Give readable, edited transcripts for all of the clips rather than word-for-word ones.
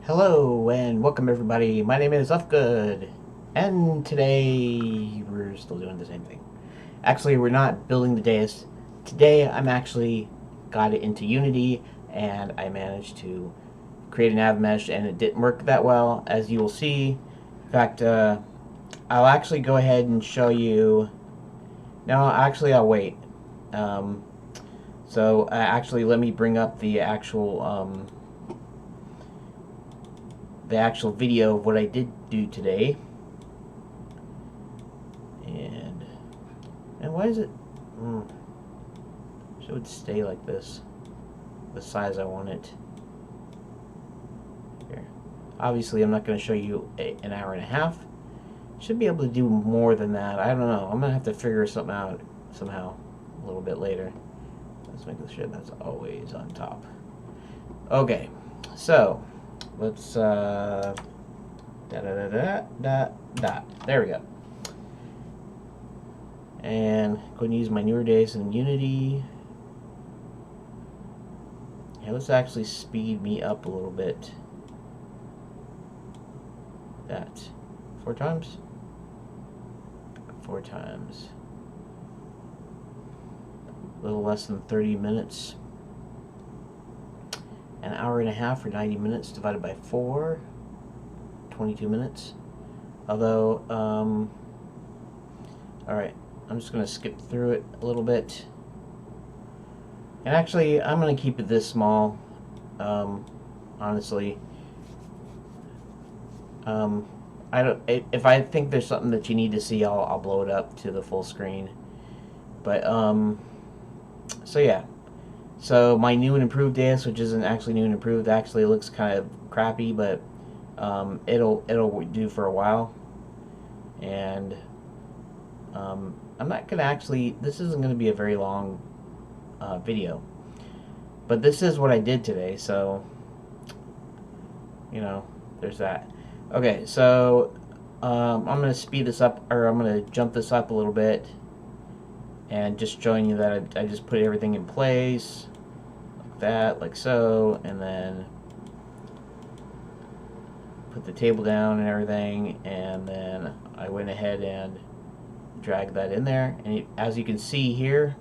Hello and welcome everybody. My name is Uhfgood, and today we're still doing the same thing. Actually, we're not building the dais. Today I'm actually got it into Unity and I managed to create an Navmesh and it didn't work that well, as you will see. In fact, I'll actually go ahead and show you. No, actually I'll wait. Um, actually let me bring up the actual video of what I did do today. And why is it? So it would stay like this, the size I want it. Here, obviously I'm not going to show you an hour and a half. Should be able to do more than that. I don't know. I'm gonna have to figure something out somehow a little bit later. Let's make sure that's always on top. Okay, so let's da da da da da da. There we go. And I'm going to use my newer days in Unity. Yeah, let's actually speed me up a little bit. That 4 times. 4 times. A little less than 30 minutes. An hour and a half for 90 minutes divided by 4. 22 minutes. Although, alright, I'm just going to skip through it a little bit. And actually, I'm going to keep it this small, honestly. I don't. If I think there's something that you need to see, I'll blow it up to the full screen. But so yeah. So my new and improved dais, which isn't actually new and improved, actually looks kind of crappy, but it'll do for a while. And I'm not gonna actually. This isn't gonna be a very long video, but this is what I did today. So there's that. Okay, so I'm going to speed this up, or I'm going to jump this up a little bit, and just showing you that I just put everything in place, like that, like so, and then put the table down and everything, and then I went ahead and dragged that in there, and as you can see here,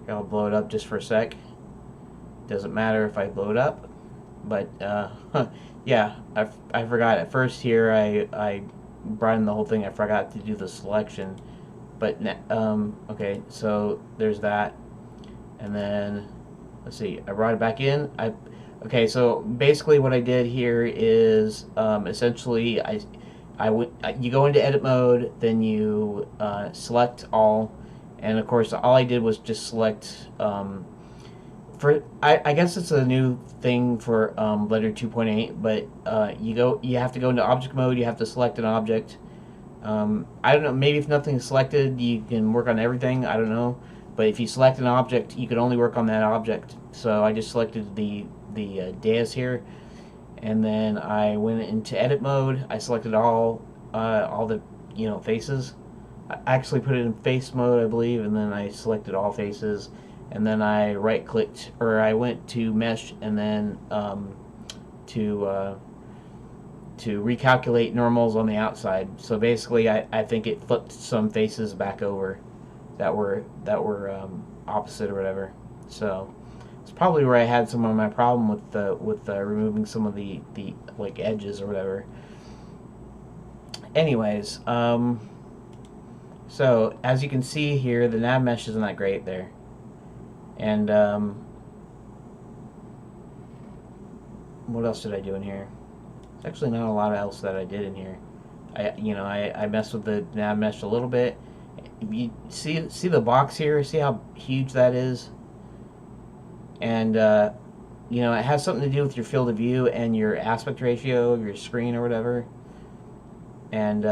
I'll blow it up just for a sec. Doesn't matter if I blow it up, but yeah, I forgot at first here. I brought in the whole thing. I forgot to do the selection, but okay, so there's that, and then let's see. I brought it back in. Okay, so basically what I did here is essentially you go into edit mode, then you select all, and of course all I did was just select. I guess it's a new thing for Blender 2.8, but you have to go into object mode. You have to select an object. I don't know. Maybe if nothing's selected, you can work on everything. I don't know. But if you select an object, you can only work on that object. So I just selected the dais here, and then I went into edit mode. I selected all the faces. I actually put it in face mode, I believe, and then I selected all faces. And then I right-clicked, or I went to mesh, and then to recalculate normals on the outside. So basically, I think it flipped some faces back over that were opposite or whatever. So it's probably where I had some of my problem with removing some of the like edges or whatever. Anyways, so as you can see here, the nav mesh isn't that great there. And what else did I do in here? There's actually not a lot else that I did in here. I messed with the nav mesh a little bit. You see the box here? See how huge that is? And it has something to do with your field of view and your aspect ratio of your screen or whatever. And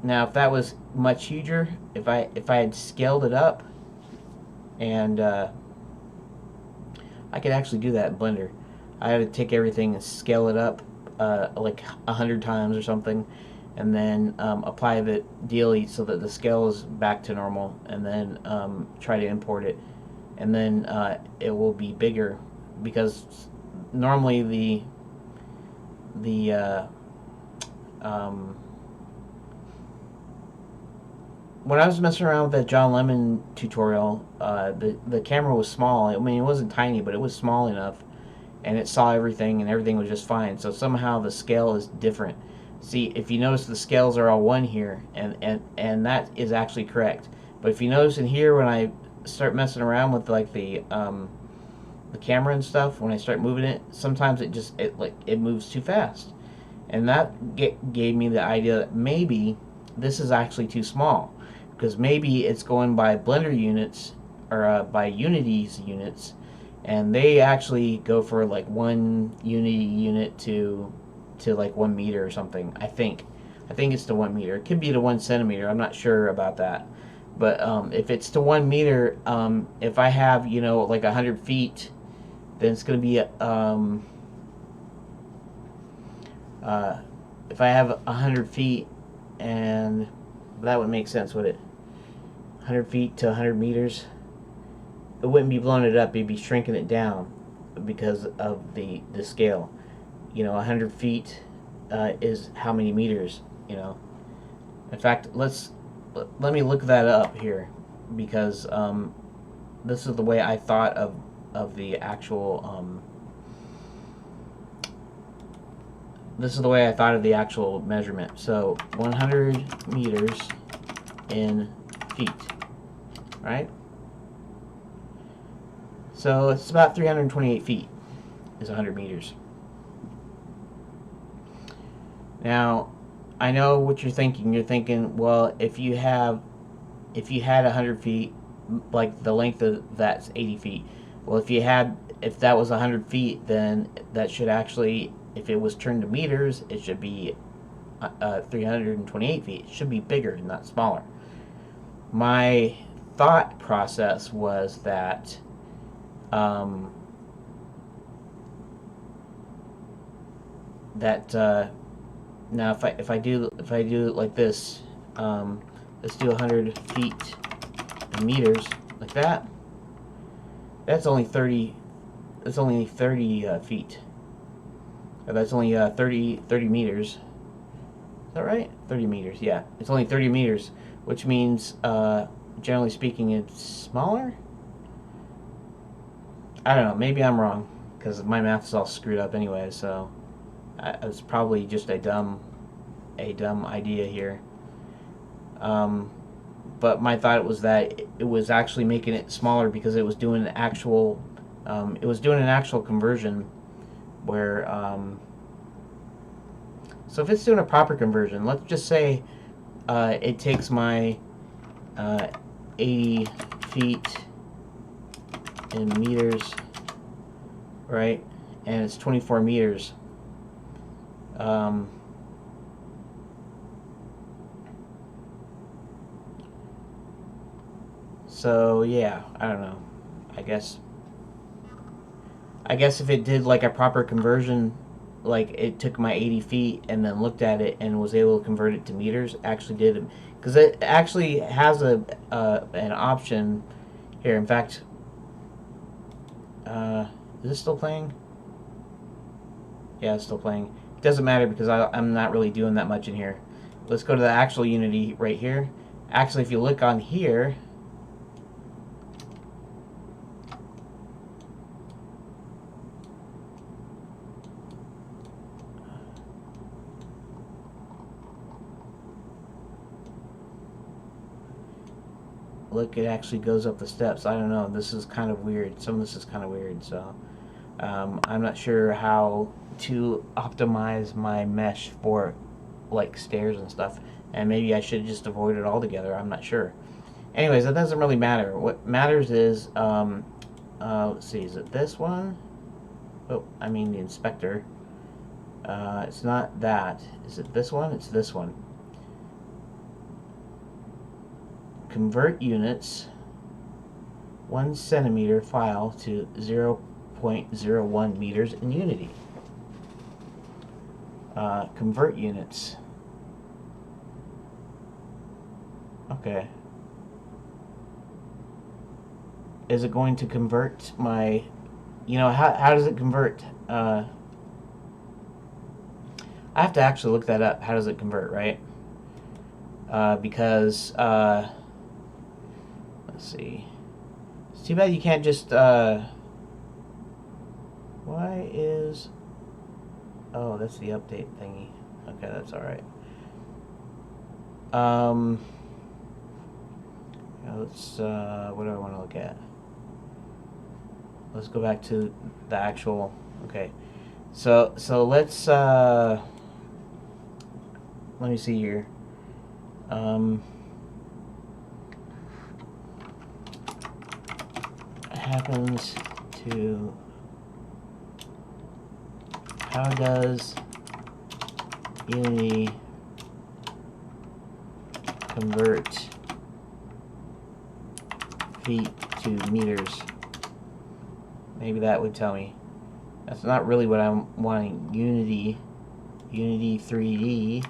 now if that was much huger, if I had scaled it up, and I could actually do that in Blender. I had to take everything and scale it up like 100 times or something, and then apply the DLE so that the scale is back to normal, and then try to import it, and then it will be bigger, because normally when I was messing around with that John Lemon tutorial, the camera was small. I mean, it wasn't tiny, but it was small enough, and it saw everything, and everything was just fine. So somehow the scale is different. See, if you notice, the scales are all one here, and that is actually correct. But if you notice in here, when I start messing around with like the camera and stuff, when I start moving it, sometimes it moves too fast, and that gave me the idea that maybe this is actually too small, because maybe it's going by Blender units or by Unity's units, and they actually go for like one Unity unit to like 1 meter or something. I think it's to 1 meter. It could be to 1 centimeter. I'm not sure about that. But if it's to 1 meter, if I have, you know, like 100 feet, then it's going to be if I have 100 feet, and that would make sense, would it? 100 feet to 100 meters. It wouldn't be blowing it up. It'd be shrinking it down because of the scale. You know, 100 feet is how many meters, you know. In fact, let me look that up here, because this is the way I thought of the actual this is the way I thought of the actual measurement. So 100 meters in feet, right? So it's about 328 feet is 100 meters. Now, I know what you're thinking. You're thinking, well, if you had 100 feet, like the length of that's 80 feet. Well, if that was 100 feet, then that should actually, if it was turned to meters, it should be 328 feet. It should be bigger, not smaller. My thought process was that now if I do it like this, let's do 100 feet in meters like that. That's only 30. That's only 30 feet. That's only 30 meters. Is that right? 30 meters. Yeah, it's only 30 meters, which means generally speaking, it's smaller. I don't know. Maybe I'm wrong, because my math is all screwed up anyway. So it's probably just a dumb idea here. But my thought was that it was actually making it smaller because it was doing an actual conversion where so if it's doing a proper conversion, let's just say it takes my 80 feet in meters, right, and it's 24 meters. So yeah, I don't know. I guess if it did like a proper conversion, like it took my 80 feet and then looked at it and was able to convert it to meters, actually did it, because it actually has an option here. In fact, is this still playing? Yeah, it's still playing. It doesn't matter because I'm not really doing that much in here. Let's go to the actual Unity right here. Actually, if you look on here, look, it actually goes up the steps. I don't know. This is kind of weird. Some of this is kind of weird. So I'm not sure how to optimize my mesh for like stairs and stuff. And maybe I should just avoid it altogether. I'm not sure. Anyways, that doesn't really matter. What matters is, let's see, is it this one? Oh, I mean the inspector. It's not that. Is it this one? It's this one. Convert units 1 centimeter file to 0.01 meters in Unity. Convert units. Okay. Is it going to convert my, you know, how does it convert? I have to actually look that up. How does it convert, right? Because let's see. It's too bad you can't just. Why is? Oh, that's the update thingy. Okay, that's all right. Let's. What do I want to look at? Let's go back to the actual. Okay, so let's. Let me see here. Happens to. How does Unity convert feet to meters? Maybe that would tell me. That's not really what I'm wanting. Unity 3D.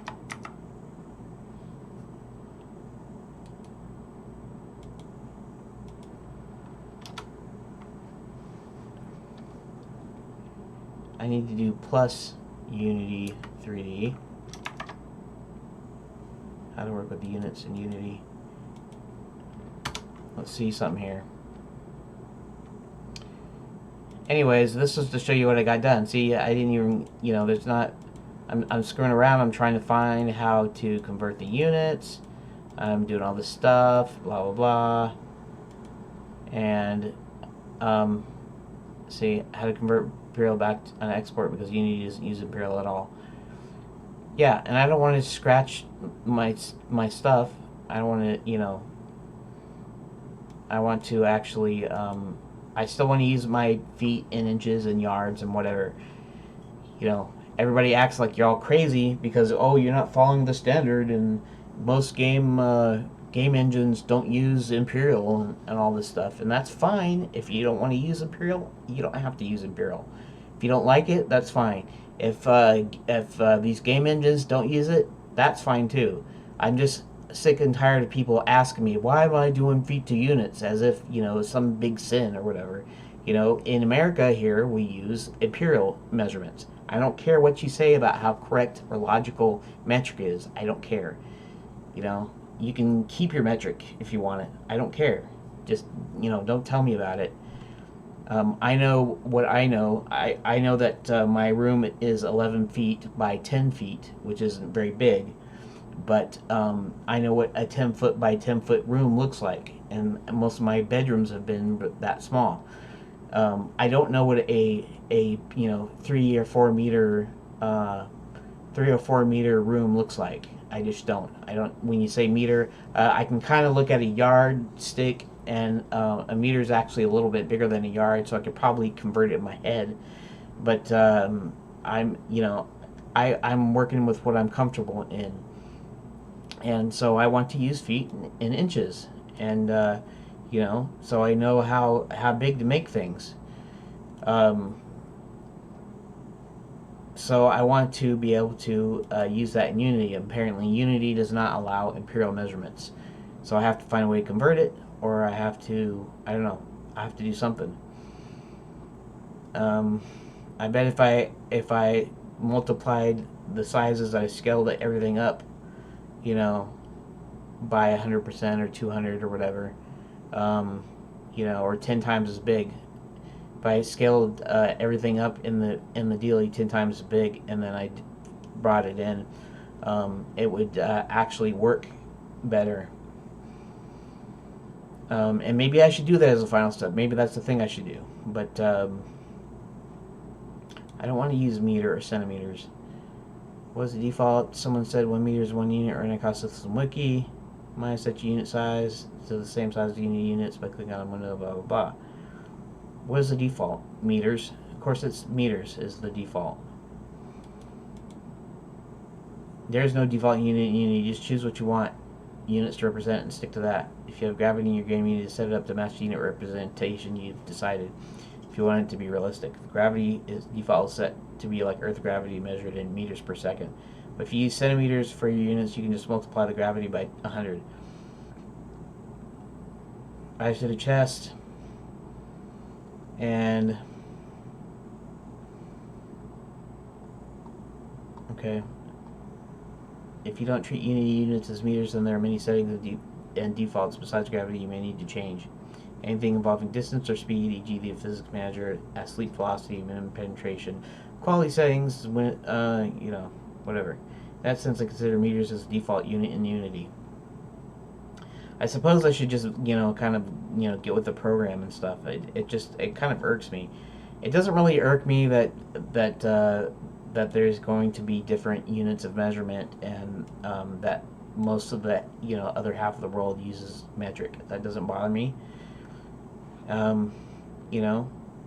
I need to do plus Unity 3D. How to work with the units in Unity. Let's see something here. Anyways, this is to show you what I got done. See, I didn't even, there's not, I'm screwing around. I'm trying to find how to convert the units. I'm doing all this stuff, blah, blah, blah. And, see, how to convert Imperial back to an export, because Unity doesn't use Imperial at all. Yeah, and I don't want to scratch my stuff. I don't want to, I want to actually, I still want to use my feet and inches and yards and whatever. Everybody acts like you're all crazy because, oh, you're not following the standard, and most game engines don't use Imperial and all this stuff. And that's fine. If you don't want to use Imperial, you don't have to use Imperial. If you don't like it, that's fine. If these game engines don't use it, that's fine too. I'm just sick and tired of people asking me, why am I doing feet to units, as if, it's some big sin or whatever. In America here, we use imperial measurements. I don't care what you say about how correct or logical metric is. I don't care. You can keep your metric if you want it. I don't care. Just, don't tell me about it. I know what I know. I know that my room is 11 feet by 10 feet, which isn't very big. But I know what a 10 foot by 10 foot room looks like, and most of my bedrooms have been that small. I don't know what a 3 or 4 meter 3 or 4 meter room looks like. I just don't. I don't. When you say meter, I can kind of look at a yardstick, and a meter is actually a little bit bigger than a yard, so I could probably convert it in my head. But I'm working with what I'm comfortable in. And so I want to use feet and inches, and so I know how big to make things. So I want to be able to use that in Unity. Apparently, Unity does not allow imperial measurements, so I have to find a way to convert it, or I have to, I don't know, I have to do something. I bet if I multiplied the sizes, I scaled everything up, by 100% or 200 or whatever, or 10 times as big. If I scaled everything up in the dealie 10 times as big, and then I brought it in, it would actually work better. And maybe I should do that as a final step. Maybe that's the thing I should do. But I don't want to use meter or centimeters. What was the default? Someone said 1 meter is 1 unit, or in a cost system wiki. Mine set unit size to the same size as unit units by clicking on a window, blah, blah, blah. What is the default? Meters. Of course, it's meters is the default. There's no default unit in Unity. You just choose what you want units to represent and stick to that. If you have gravity in your game, you need to set it up to match the unit representation you've decided. If you want it to be realistic, gravity is default set to be like Earth gravity measured in meters per second. But if you use centimeters for your units, you can just multiply the gravity by 100. I just did a chest, and okay, If you don't treat Unity units as meters, then there are many settings and defaults besides gravity you may need to change. Anything involving distance or speed, e.g. the physics manager, sleep velocity, minimum penetration, quality settings, whatever. In that sense, I consider meters as the default unit in Unity. I suppose I should just, kind of, get with the program and stuff. It kind of irks me. It doesn't really irk me that there's going to be different units of measurement, and that most of the other half of the world uses metric. That doesn't bother me.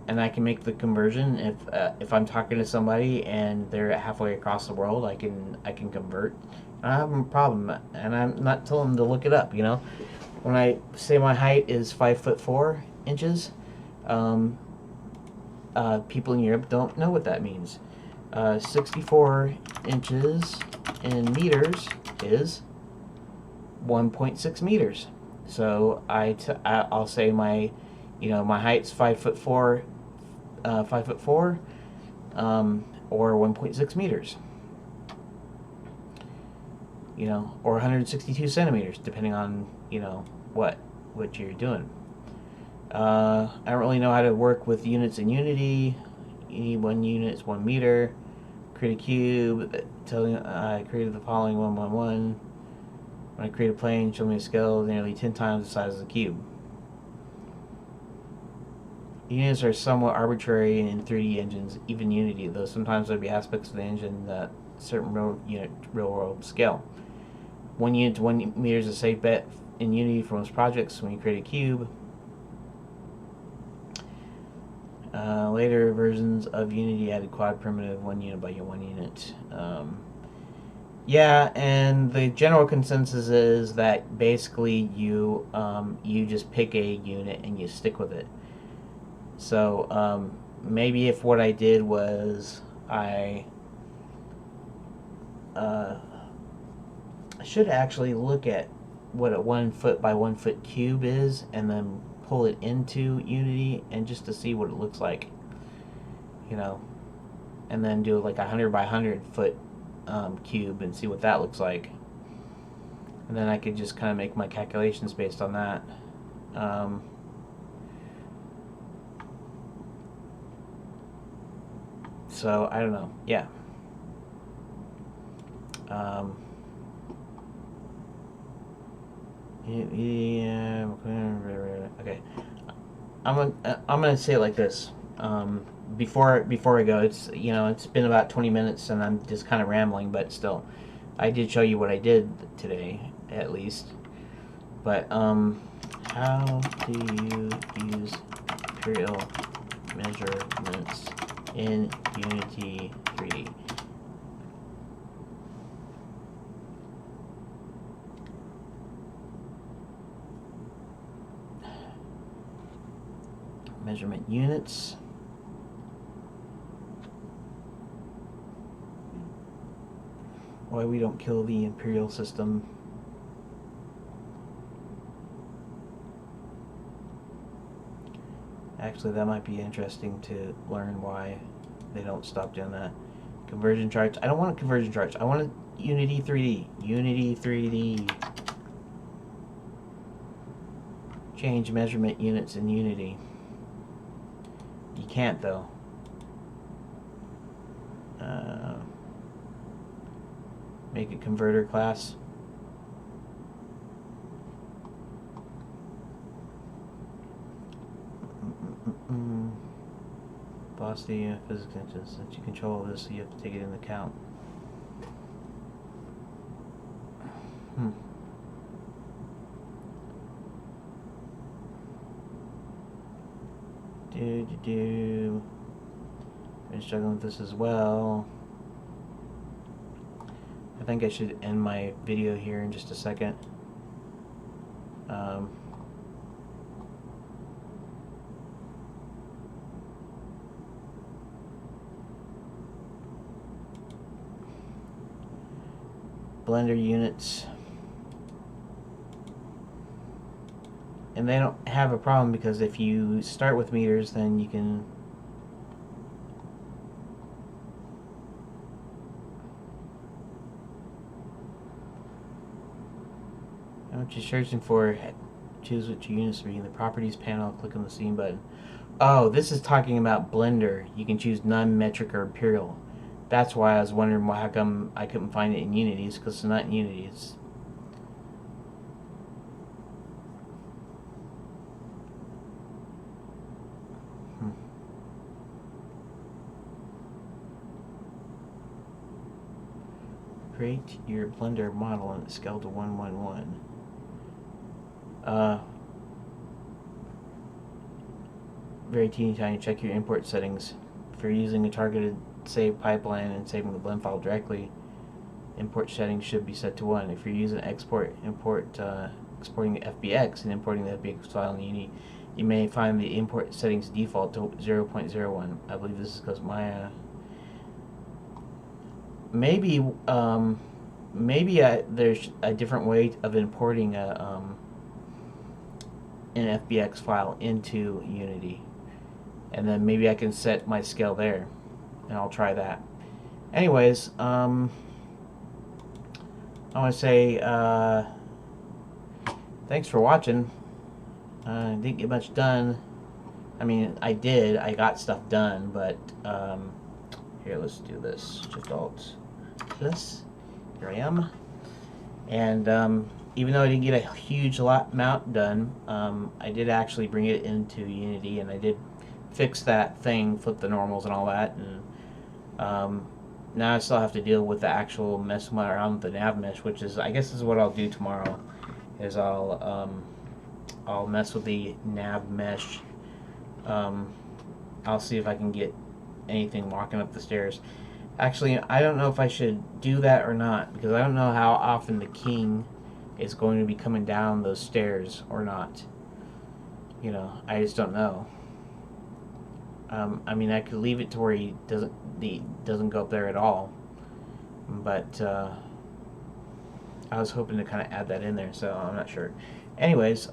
And I can make the conversion if I'm talking to somebody and they're halfway across the world. I can convert. I don't have a problem, and I'm not telling them to look it up. When I say my height is 5'4" people in Europe don't know what that means. 64 inches in meters is 1.6 meters. So I'll say my height's 5'4", 5'4", or 1.6 meters. Or 162 centimeters, depending on what you're doing. I don't really know how to work with units in Unity. You need 1 unit is 1 meter. Create a cube. I created the following 111. When I create a plane, show me a scale nearly 10 times the size of the cube. Units are somewhat arbitrary in 3D engines, even Unity, though sometimes there'll be aspects of the engine that certain real-world scale. 1 unit to 1 meter is a safe bet in Unity for most projects. When you create a cube, later versions of Unity added quad primitive 1 unit by 1 unit. Yeah, and the general consensus is that basically you just pick a unit and you stick with it. So maybe if what I did was I should actually look at what a 1 foot by 1 foot cube is and then pull it into Unity and just to see what it looks like, and then do like a 100 by 100 foot cube and see what that looks like, and then I could just kind of make my calculations based on that. So I don't know. Yeah. Yeah. Okay. I'm gonna say it like this. Before I go, it's been about 20 minutes and I'm just kind of rambling, but still, I did show you what I did today, at least. But how do you use imperial measurements in Unity 3D? Measurement units. Why we don't kill the imperial system. Actually, that might be interesting to learn why they don't stop doing that. Conversion charts. I don't want conversion charts. I want Unity 3D. Unity 3D. Change measurement units in Unity. You can't, though. Make a converter class. Velocity, physics engines. Since you control this, so you have to take it into account. I'm struggling with this as well. I think I should end my video here in just a second. Blender units. And they don't have a problem because if you start with meters, then you can Just searching for, choose which units to be in the properties panel, click on the scene button. Oh, this is talking about Blender. You can choose none, metric, or imperial. That's why I was wondering how come I couldn't find it in Unity. It's because it's not in Unity. It's create your Blender model and scale to 1:1:1. Very teeny tiny. Check your import settings. If you're using a targeted save pipeline and saving the blend file directly, import settings should be set to 1. If you're using exporting FBX and importing the FBX file in Unity, you may find the import settings default to 0.01. I believe this is because my maybe there's a different way of importing an FBX file into Unity, and then maybe I can set my scale there, and I'll try that. Anyways, I want to say thanks for watching. I didn't get much done. I mean, I did. I got stuff done, but here, let's do this. Shift Alt plus. Here I am. And even though I didn't get a huge amount done, I did actually bring it into Unity, and I did fix that thing, flip the normals and all that. And now I still have to deal with the actual messing around with the Navmesh, which is, I guess, this is what I'll do tomorrow. Is I'll mess with the Navmesh. I'll see if I can get anything walking up the stairs. Actually, I don't know if I should do that or not, because I don't know how often the king is going to be coming down those stairs or not. You know, I just don't know. I mean, I could leave it to where he doesn't go up there at all, but I was hoping to kind of add that in there, so I'm not sure. Anyways,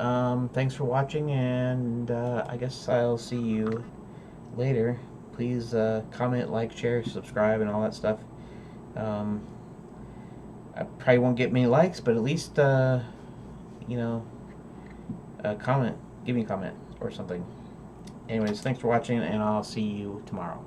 thanks for watching, and I guess I'll see you later. Please comment, like, share, subscribe, and all that stuff. I probably won't get many likes, but at least, you know, comment. Give me a comment or something. Anyways, thanks for watching, and I'll see you tomorrow.